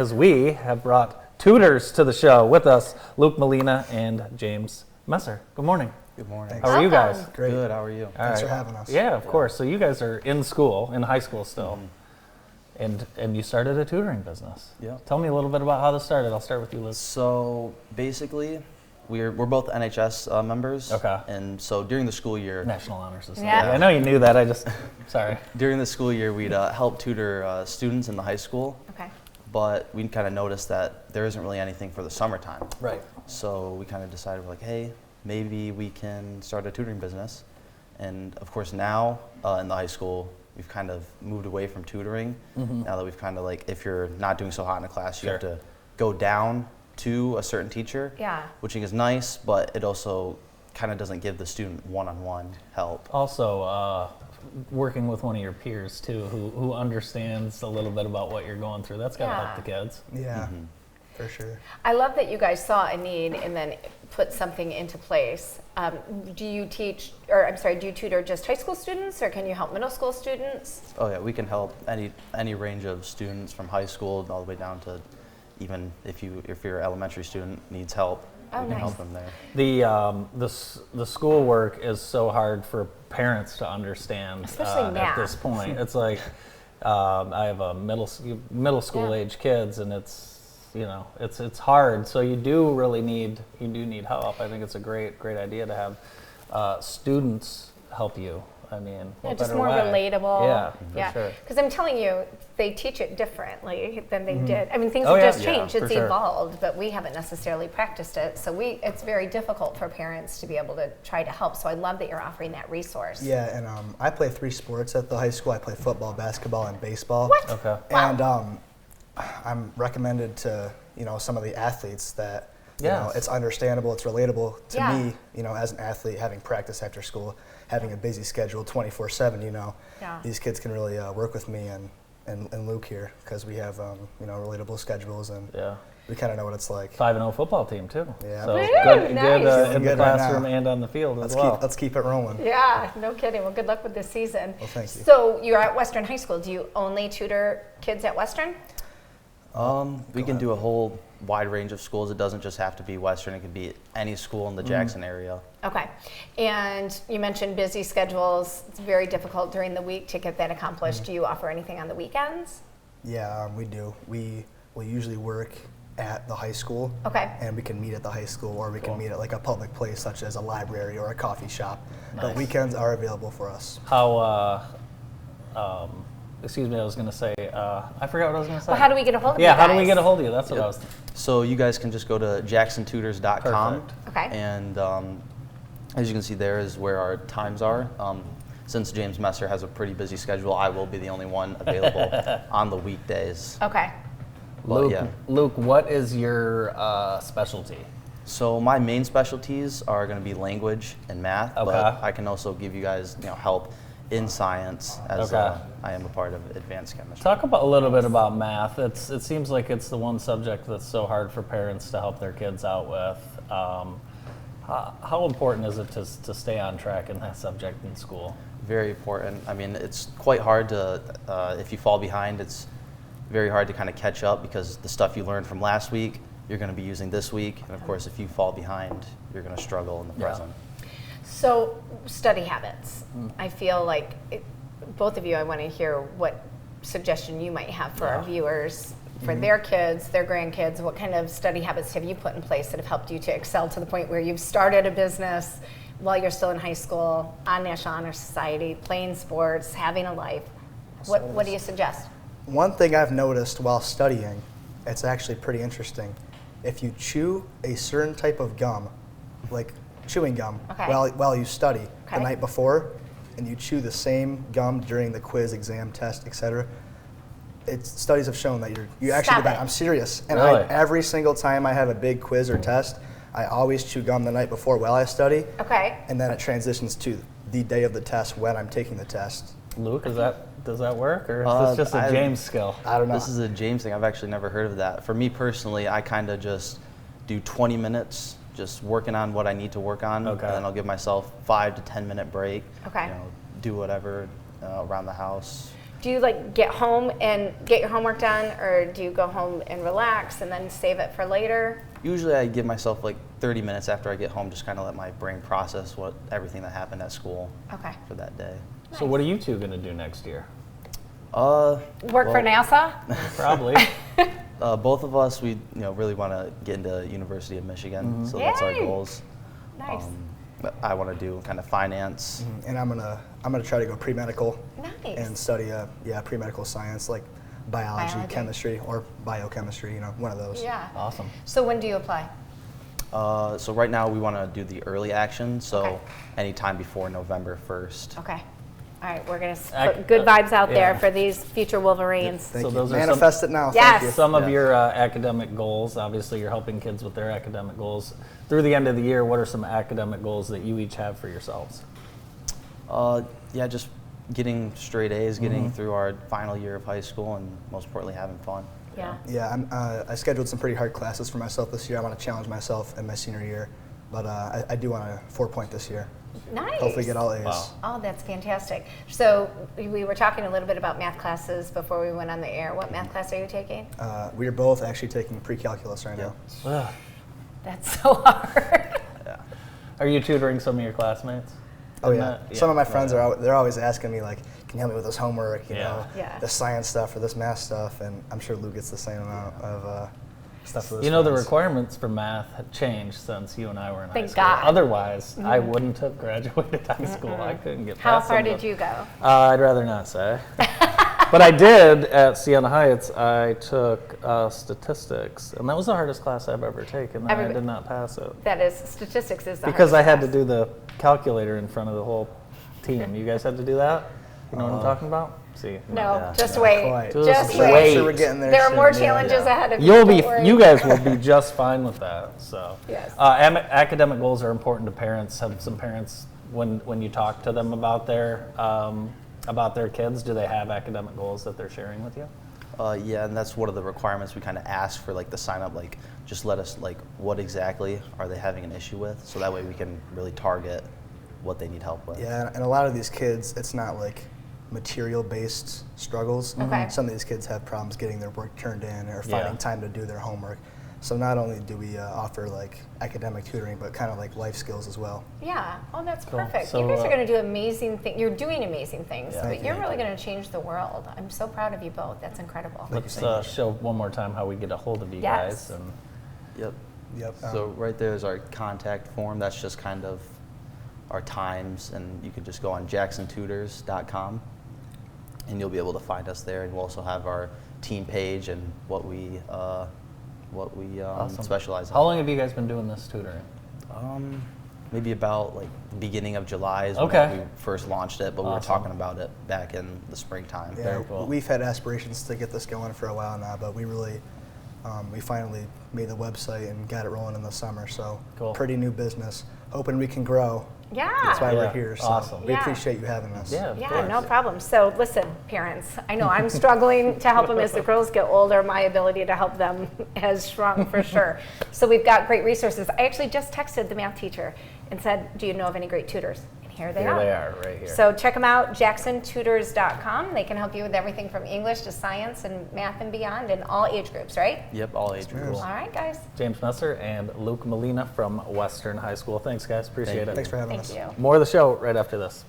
Because we have brought tutors to the show with us, Luke Molina and James Messer. Good morning. Good morning. How are you guys? Great. Good, how are you? Thanks for having us. Yeah, of course. So you guys are in school, in high school still, and you started a tutoring business. Yeah. Tell me a little bit about how this started. I'll start with you, Luke. So basically, we're both NHS members. Okay. And so during the school year, National Honor Society. Yeah. I know you knew that. Sorry. during the school year, we'd help tutor students in the high school. Okay. But we kind of noticed that there isn't really anything for the summertime. Right. So we kind of decided, we're like, hey, maybe we can start a tutoring business. And of course now in the high school, we've kind of moved away from tutoring. Now that we've kind of like, if you're not doing so hot in a class, you have to go down to a certain teacher, Yeah. which is nice, but it also kind of doesn't give the student one-on-one help. Also, working with one of your peers too, who understands a little bit about what you're going through. That's got to help the kids. Yeah, for sure. I love that you guys saw a need and then put something into place. Do you tutor just high school students, or can you help middle school students? Oh yeah, we can help any range of students from high school all the way down to even if your elementary student needs help, we can help them there. The schoolwork is so hard for parents to understand, especially math. at this point. It's like I have a middle school age kids, and it's hard. So you do need help. I think it's a great idea to have students help you. I mean, Just more relatable. Yeah, for sure. Because I'm telling you, they teach it differently than they did. I mean, things have just changed. It's evolved, but we haven't necessarily practiced it. So it's very difficult for parents to be able to try to help. So I love that you're offering that resource. Yeah, and I play 3 sports at the high school. I play football, basketball, and baseball. What? Okay. And I'm recommended to some of the athletes that it's understandable, it's relatable to me. As an athlete, having practice after school, having a busy schedule 24/7. These kids can really work with me and Luke here, because we have relatable schedules, and we kind of know what it's like. 5-0 football team too. Yeah. So Woo, good nice. in the Good classroom right now. and on the field as well. Let's keep it rolling. Yeah, no kidding. Well, good luck with this season. Well, thank you. So you're at Western High School. Do you only tutor kids at Western? We can do a whole wide range of schools. It doesn't just have to be Western. It could be any school in the Jackson area. Okay. And you mentioned busy schedules. It's very difficult during the week to get that accomplished. Do you offer anything on the weekends? Yeah, we do. We will usually work at the high school. Okay. And we can meet at the high school, or we can meet at like a public place such as a library or a coffee shop. Nice. But weekends are available for us. How? Excuse me. I was going to say. I forgot what I was going to say. Well, how do we get a hold of you Yeah. guys? How do we get a hold of you? That's what I was. So you guys can just go to jacksontutors.com. Perfect. Okay. And as you can see, there is where our times are. Since James Messer has a pretty busy schedule, I will be the only one available on the weekdays. Okay. But, Luke, what is your specialty? So my main specialties are going to be language and math, but I can also give you guys help in science, as I am a part of advanced chemistry. Talk a little bit about math. It seems like it's the one subject that's so hard for parents to help their kids out with. How important is it to stay on track in that subject in school? Very important. I mean, it's quite hard to, if you fall behind, it's very hard to kind of catch up, because the stuff you learned from last week, you're going to be using this week. And of course, if you fall behind, you're going to struggle in the present. So study habits. I feel like both of you, I want to hear what suggestion you might have for our viewers, for their kids, their grandkids. What kind of study habits have you put in place that have helped you to excel to the point where you've started a business while you're still in high school, on National Honor Society, playing sports, having a life? What do you suggest? One thing I've noticed while studying, it's actually pretty interesting. If you chew a certain type of gum, like chewing gum, while you study the night before, and you chew the same gum during the quiz, exam, test, etc., studies have shown that you actually get better. I'm serious. And really? Every single time I have a big quiz or test, I always chew gum the night before while I study. Okay. And then it transitions to the day of the test when I'm taking the test. Luke, does that work, or is this just a James skill? I don't know. This is a James thing. I've actually never heard of that. For me personally, I kind of just do 20 minutes just working on what I need to work on, and then I'll give myself 5 to 10 minute break. Okay. Do whatever around the house. Do you like get home and get your homework done, or do you go home and relax and then save it for later? Usually I give myself like 30 minutes after I get home, just kind of let my brain process everything that happened at school Okay. for that day. So what are you two going to do next year? Work for NASA? Probably. Both of us, we really want to get into University of Michigan, so that's our Yay. goals. Nice. But I want to do kind of finance. And I'm gonna try to go pre-medical Nice. and study pre-medical science like biology, chemistry, or biochemistry. One of those. Yeah. Awesome. So when do you apply? So right now we want to do the early action, so Okay. anytime before November 1st. Okay. All right, we're going to put good vibes out there yeah. for these future Wolverines. Thank So you. those are Manifest it now. Yes. Thank you. Some of Yeah. your academic goals. Obviously, you're helping kids with their academic goals. Through the end of the year, what are some academic goals that you each have for yourselves? Just getting straight A's, getting through our final year of high school, and most importantly, having fun. Yeah. Yeah, I scheduled some pretty hard classes for myself this year. I want to challenge myself in my senior year, but I do want a 4-point this year. Nice. Hopefully get all A's. Wow. Oh, that's fantastic. So we were talking a little bit about math classes before we went on the air. What math class are you taking? We are both actually taking pre-calculus right now. Ugh. That's so hard. Are you tutoring some of your classmates? Oh in yeah. that? Some of my friends they're always asking me like, can you help me with this homework? You Yeah. know, Yeah. this science stuff or this math stuff, and I'm sure Lou gets the same amount of stuff for his You know, the friends. requirements for math have changed since you and I were in high Thank school. God. Otherwise, I wouldn't have graduated high school. I couldn't get How past far some of did you go? I'd rather not say. But I did at Siena Heights. I took statistics, and that was the hardest class I've ever taken, and I Everybody- did not pass it. That is, statistics is the Because I hardest had to class. do the calculator in front of the whole team. You guys had to do that? You know what I'm talking about? See. No, Yeah. just Not wait. quite. Just Just I'm wait. sure we're getting there. There are soon. more Yeah. challenges ahead of you. You'll don't worry. you guys will be just fine with that. So, Yes. Academic goals are important to parents. Have some parents, when you talk to them about their kids, do they have academic goals that they're sharing with you? Yeah, and that's one of the requirements we kind of ask for, like the sign up. Like, just let us what exactly are they having an issue with, so that way we can really target what they need help with. Yeah, and a lot of these kids, it's not like material-based struggles. Okay. Some of these kids have problems getting their work turned in or Yeah. finding time to do their homework. So not only do we offer like academic tutoring, but kind of like life skills as well. Yeah. Oh, that's Cool. perfect. So, you guys are going to do amazing things. You're doing amazing things, Yeah. but Thank you're you. really going to change the world. I'm so proud of you both. That's incredible. Let's show one more time how we get a hold of you Yes. guys. And Yep. Yep. So right there is our contact form. That's just kind of our times, and you can just go on jacksontutors.com, and you'll be able to find us there. And we'll also have our team page and what we Awesome. specialize in. How long have you guys been doing this tutoring? Maybe about like the beginning of July is Okay. when we first launched it, but we were Awesome. talking about it back in the springtime. Yeah, Very cool. we've had aspirations to get this going for a while now, but we really, we finally made the website and got it rolling in the summer. So Cool. pretty new business. Hoping we can grow. Yeah. That's why Yeah. we're here. So Awesome. we Yeah. appreciate you having us. Yeah, of Yeah, course. no problem. So listen, parents, I know I'm struggling to help them as the girls get older. My ability to help them has shrunk for sure. So we've got great resources. I actually just texted the math teacher and said, do you know of any great tutors? And here they Here are. they are, right here. So check them out, jacksontutors.com. They can help you with everything from English to science and math and beyond in all age groups, right? Yep, all age groups. All right, guys. James Messer and Luke Molina from Western High School. Thanks, guys. Appreciate Thank it. you. Thanks for having Thank us. you. More of the show right after this.